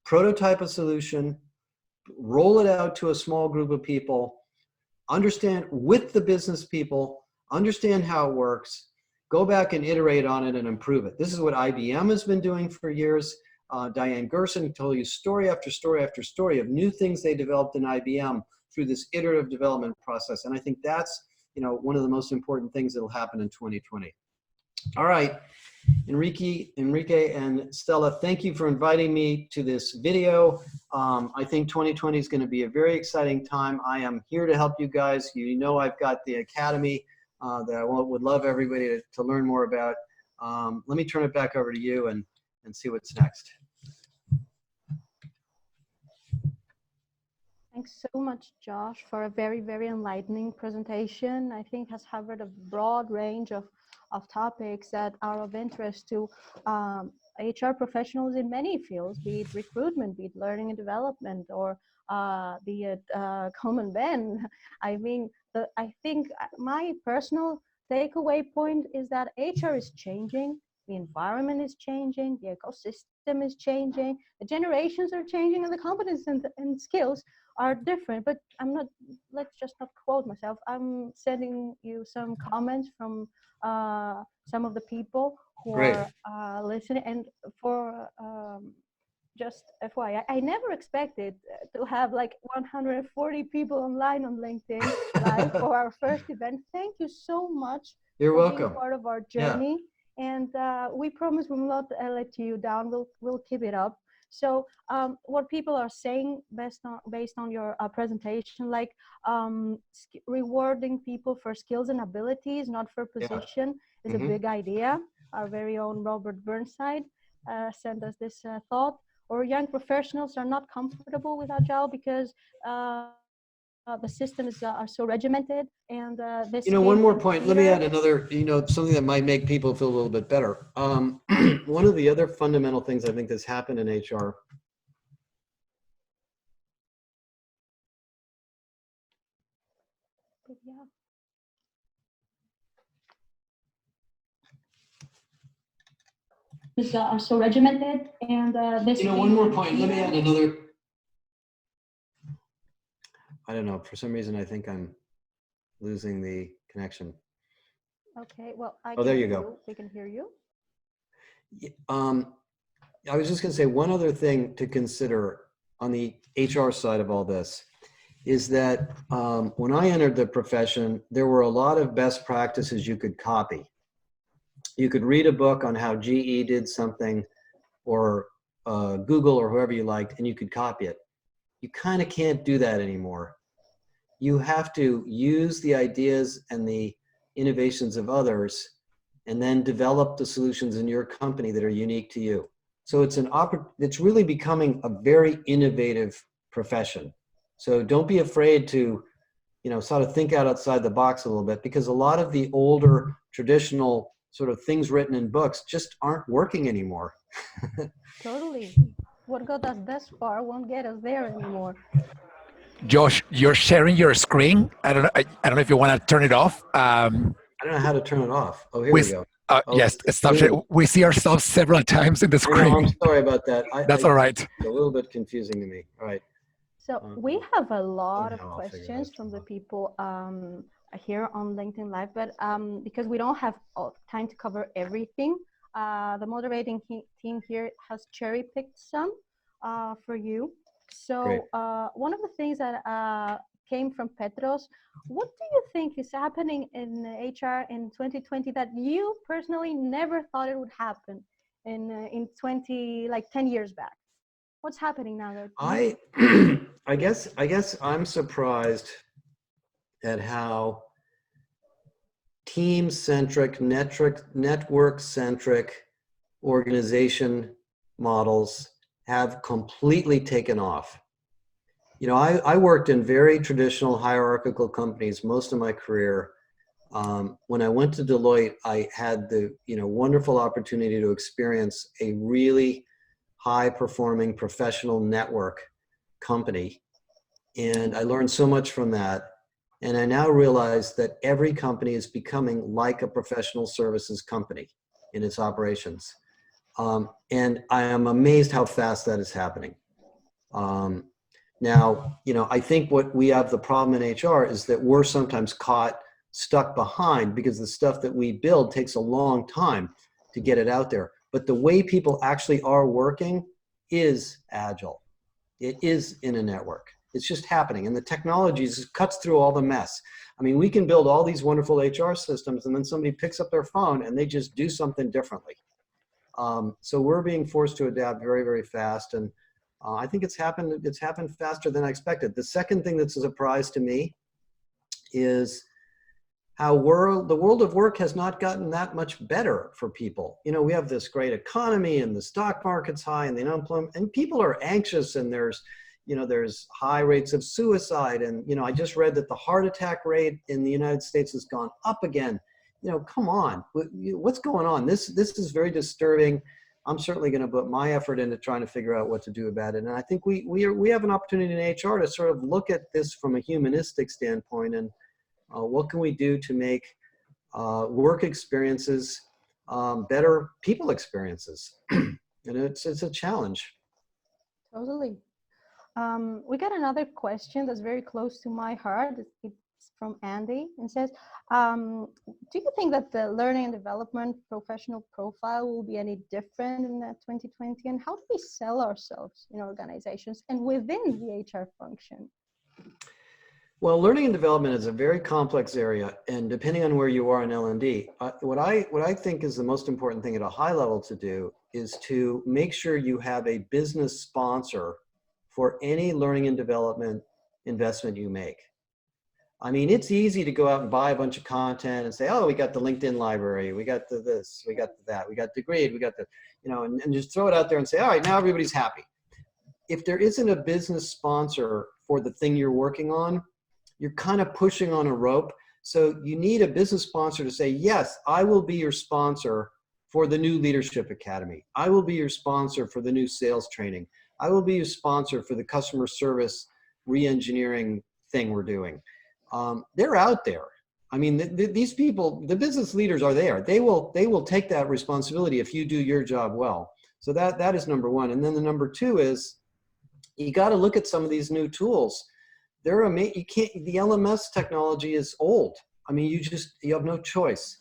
prototype a solution, roll it out to a small group of people, understand with the business people, understand how it works, go back and iterate on it and improve it. This is what IBM has been doing for years. Diane Gerson told you story after story after story of new things they developed in IBM through this iterative development process. And I think that's, one of the most important things that will happen in 2020. All right, Enrique and Stella, thank you for inviting me to this video. I think 2020 is going to be a very exciting time. I am here to help you guys. You know I've got the Academy that I would love everybody to learn more about. Let me turn it back over to you and see what's next. Thanks so much, Josh, for a very, very enlightening presentation. I think has covered a broad range of topics that are of interest to HR professionals in many fields, be it recruitment, be it learning and development, or be it common men. I mean, I think my personal takeaway point is that HR is changing, the environment is changing, the ecosystem is changing, the generations are changing, and the competencies and skills are different. But I'm not, let's just not quote myself. I'm sending you some comments from some of the people who Great. are listening. And for just FYI, I never expected to have like 140 people online on LinkedIn live for our first event. Thank you so much. You're for welcome. Being part of our journey. Yeah. And we promise we will not let you down. We'll keep it up. So what people are saying based on your presentation, like rewarding people for skills and abilities, not for position, is a big idea. Our very own Robert Burnside sent us this thought. Or young professionals are not comfortable with Agile because the systems are so regimented, and this. One more point. Let me add another. Something that might make people feel a little bit better. One of the other fundamental things I think that's happened in HR. Yeah. Are so regimented, and this. One more point. Let me add another. I don't know. For some reason, I think I'm losing the connection. Okay. Well, there you go. We can hear you. I was just going to say one other thing to consider on the HR side of all this is that when I entered the profession, there were a lot of best practices you could copy. You could read a book on how GE did something, or Google, or whoever you liked, and you could copy it. You kind of can't do that anymore. You have to use the ideas and the innovations of others and then develop the solutions in your company that are unique to you. So it's really becoming a very innovative profession. So don't be afraid to, sort of think outside the box a little bit, because a lot of the older traditional sort of things written in books just aren't working anymore. Totally. What got us this far won't get us there anymore. Josh, you're sharing your screen. I don't know if you want to turn it off. I don't know how to turn it off. Oh, here We we go. Oh, yes, it's stop. green. We see ourselves several times in the I know, I'm screen. sorry about that. That's all right. It's a little bit confusing to me. All right. So we have a lot of Somehow I'll figure it questions out from the somehow. people here on LinkedIn Live, but because we don't have time to cover everything, the moderating team here has cherry picked some for you. Great. So one of the things that came from Petros, what do you think is happening in HR in 2020 that you personally never thought it would happen in 10 years back? What's happening now that I I guess I'm surprised at how team-centric, network-centric organization models have completely taken off. I worked in very traditional hierarchical companies most of my career. When I went to Deloitte, I had the wonderful opportunity to experience a really high-performing professional network company, and I learned so much from that. And I now realize that every company is becoming like a professional services company in its operations. And I am amazed how fast that is happening. Now, I think what we have the problem in HR is that we're sometimes stuck behind, because the stuff that we build takes a long time to get it out there. But the way people actually are working is agile. It is in a network. It's just happening. And the technology cuts through all the mess. I mean, we can build all these wonderful HR systems, and then somebody picks up their phone and they just do something differently. So we're being forced to adapt very, very fast. And I think it's happened faster than I expected. The second thing that's a surprise to me is how the world of work has not gotten that much better for people. We have this great economy, and the stock market's high, and the unemployment, and people are anxious, and there's high rates of suicide. And, I just read that the heart attack rate in the United States has gone up again. Come on, what's going on? This is very disturbing. I'm certainly going to put my effort into trying to figure out what to do about it. And I think we have an opportunity in HR to sort of look at this from a humanistic standpoint, and what can we do to make work experiences better people experiences? And it's a challenge. totally. We got another question that's very close to my heart. It's from Andy, and says, do you think that the learning and development professional profile will be any different in 2020? And how do we sell ourselves in organizations and within the HR function? Well, learning and development is a very complex area, and depending on where you are in L&D, what I think is the most important thing at a high level to do is to make sure you have a business sponsor for any learning and development investment you make. I mean, it's easy to go out and buy a bunch of content and say, oh, we got the LinkedIn library, we got this, we got that, we got Degrade, we got the, and just throw it out there and say, all right, now everybody's happy. If there isn't a business sponsor for the thing you're working on, you're kind of pushing on a rope. So you need a business sponsor to say, yes, I will be your sponsor for the new Leadership Academy. I will be your sponsor for the new sales training. I will be your sponsor for the customer service re-engineering thing we're doing. They're out there. I mean, these people, the business leaders are there. They will take that responsibility if you do your job well. So that is number one. And then the number two is, you got to look at some of these new tools. They're amazing. You can't. The LMS technology is old. I mean, you have no choice,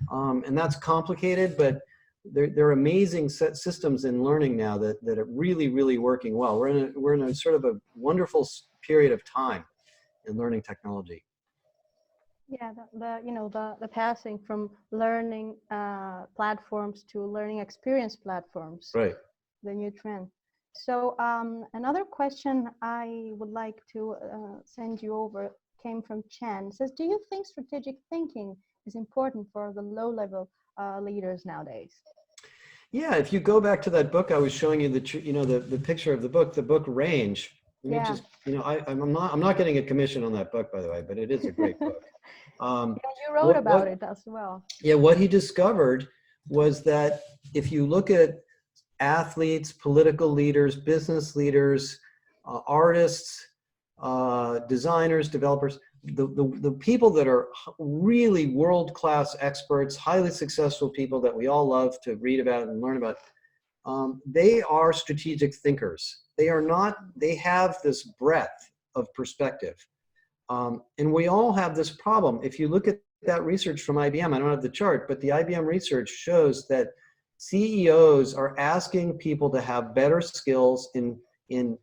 and that's complicated. But they're amazing systems in learning now that are really, really working well. We're in a sort of a wonderful period of time in learning technology. Yeah, the passing from learning platforms to learning experience platforms. Right. The new trend. So another question I would like to send you over came from Chan. It says, do you think strategic thinking is important for the low-level leaders nowadays? Yeah, if you go back to that book I was showing you, the picture of the book Range, Let me Yeah. just, I'm not getting a commission on that book, by the way, but it is a great book. Yeah, you wrote about What it as well. Yeah, what he discovered was that if you look at athletes, political leaders, business leaders, artists, designers, developers, the people that are really world-class experts, highly successful people that we all love to read about and learn about, they are strategic thinkers. They have this breadth of perspective. And we all have this problem. If you look at that research from IBM, I don't have the chart, but the IBM research shows that CEOs are asking people to have better skills in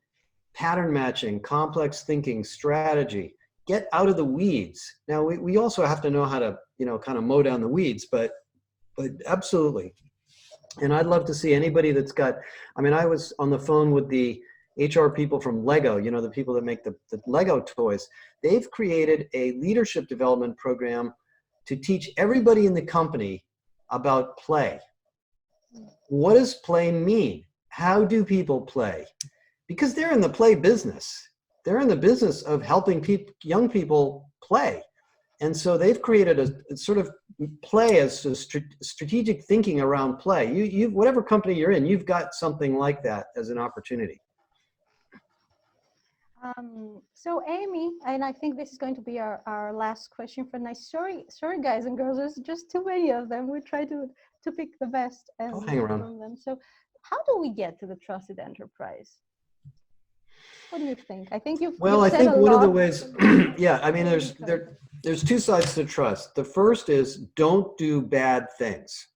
pattern matching, complex thinking, strategy, get out of the weeds. Now, we also have to know how to, kind of mow down the weeds, but absolutely. And I'd love to see anybody that's got, I was on the phone with the HR people from Lego, the people that make the Lego toys. They've created a leadership development program to teach everybody in the company about play. What does play mean? How do people play? Because they're in the play business. They're in the business of helping young people play. And so they've created a sort of play as a strategic thinking around play. You whatever company you're in, you've got something like that as an opportunity. So Amy, and I think this is going to be our last question for tonight. Sorry, guys and girls, there's just too many of them. We try to pick the best I'll hang around. from them. So how do we get to the trusted enterprise? What do you think? I think you've I said think one of the lot. ways, there's two sides to trust. The first is don't do bad things.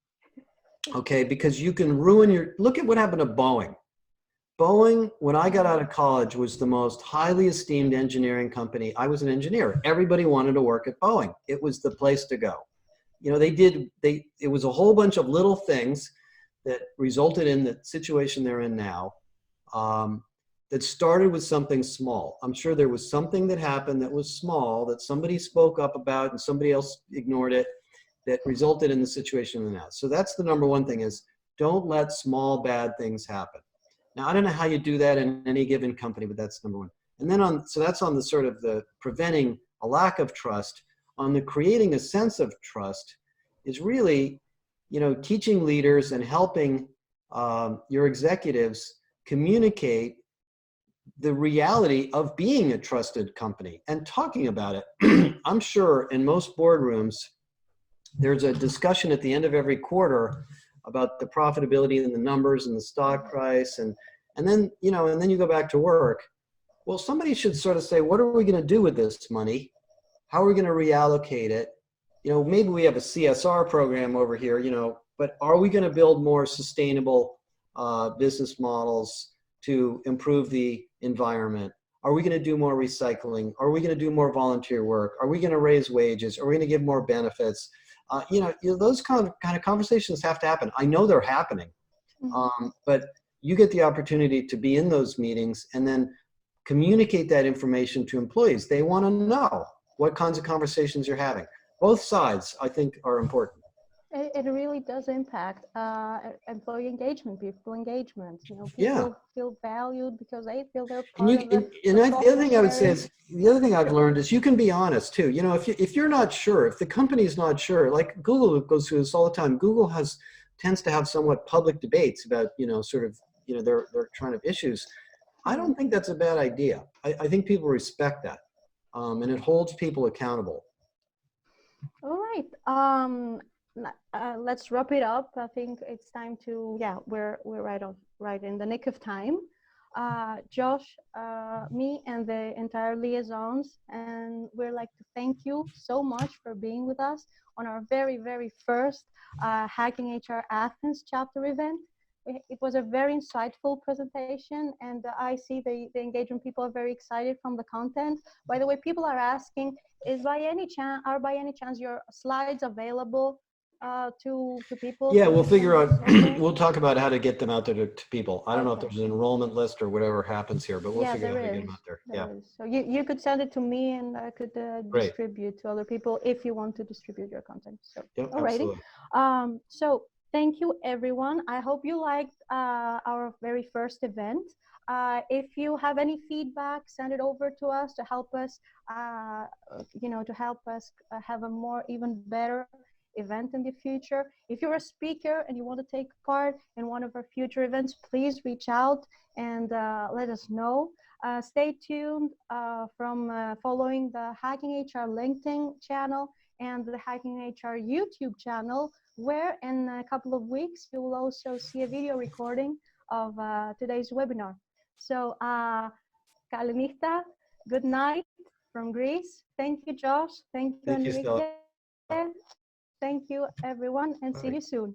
Okay, because you can ruin look at what happened to Boeing. Boeing, when I got out of college, was the most highly esteemed engineering company. I was an engineer. Everybody wanted to work at Boeing. It was the place to go. It was a whole bunch of little things that resulted in the situation they're in now, that started with something small. I'm sure there was something that happened that was small that somebody spoke up about and somebody else ignored it that resulted in the situation they're in now. So that's the number one thing, is don't let small bad things happen. Now, I don't know how you do that in any given company, but that's number one. And then so that's on the sort of the preventing a lack of trust. On the creating a sense of trust is really, teaching leaders and helping your executives communicate the reality of being a trusted company and talking about it. I'm sure in most boardrooms, there's a discussion at the end of every quarter about the profitability and the numbers and the stock price. And then you go back to work. Well, somebody should sort of say, what are we going to do with this money? How are we going to reallocate it? Maybe we have a CSR program over here, but are we going to build more sustainable business models to improve the environment? Are we going to do more recycling? Are we going to do more volunteer work? Are we going to raise wages? Are we going to give more benefits? Those kind of conversations have to happen. I know they're happening, but you get the opportunity to be in those meetings and then communicate that information to employees. They want to know what kinds of conversations you're having. Both sides, I think, are important. It really does impact employee engagement, people engagement. People feel valued because they feel they're part of the other thing I would say is, the other thing I've learned is you can be honest too. If you're not sure, if the company's not sure, like Google goes through this all the time. Google tends to have somewhat public debates about their kind of issues. I don't think that's a bad idea. I think people respect that, and it holds people accountable. All right. Let's wrap it up. I think it's time to, we're right in the nick of time. Josh, me and the entire liaisons, and we'd like to thank you so much for being with us on our very, very first Hacking HR Athens chapter event. It was a very insightful presentation, and I see the engagement people are very excited from the content. By the way, people are asking, are by any chance your slides available to people? Yeah, we'll figure out, we'll talk about how to get them out there to people. I don't know if there's an enrollment list or whatever happens here, but we'll figure out how to get them out there. There is. So you could send it to me and I could distribute to other people if you want to distribute your content. So, alrighty. So thank you, everyone. I hope you liked our very first event. If you have any feedback, send it over to us to help us, have a more even better event in the future. If you're a speaker and you want to take part in one of our future events, please reach out and let us know. Stay tuned from following the Hacking HR LinkedIn channel and the Hacking HR YouTube channel, where in a couple of weeks you will also see a video recording of today's webinar. So, Kalinista, good night from Greece. Thank you, Josh. Thank you, Thank you, Stella. Enrique. Thank you, everyone, and see you soon.